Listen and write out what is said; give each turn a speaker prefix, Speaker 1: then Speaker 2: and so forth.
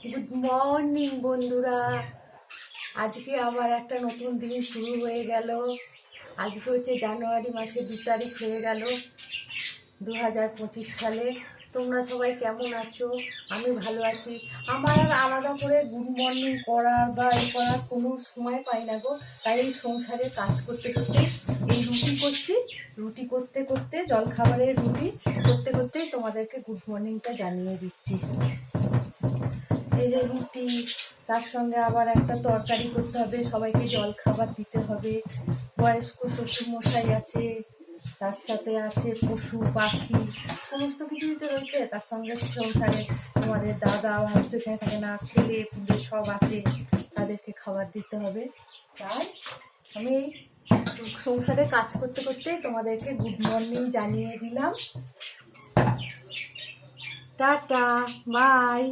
Speaker 1: Good morning বন্ধুরা। আজকে আবার একটা নতুন দিন শুরু হয়ে গেল। আজকে হচ্ছে জানুয়ারি মাসের 2 তারিখ হয়ে গেল 2025 সালে। তোমরা সবাই কেমন আছো? আমি ভালো আছি। আমার আর আলাদা করে গুড মর্নিং করার বা এ করার কোনো সময় পাই না গো। তাই এই সংসারে কাজ করতে করতে এই রুটি করছি, রুটি করতে করতে জলখাবারের রুটি করতে করতেই তোমাদেরকে গুড মর্নিংটা জানিয়ে দিচ্ছি। এই যে রুটি, তার সঙ্গে আবার একটা তরকারি করতে হবে, সবাইকে জল খাবার দিতে হবে। বয়স্ক শ্বশুর মশাই আছে, তার সাথে আছে পশু পাখি, সমস্ত কিছুই তো রয়েছে। তার সঙ্গে সংসারে তোমাদের দাদা ভাই তো এখানে থাকে না, ছেলে পুলে সব আছে, তাদেরকে খাবার দিতে হবে। তাই আমি এই সংসারে কাজ করতে করতে তোমাদেরকে গুড মর্নিং জানিয়ে দিলাম। Tata, by.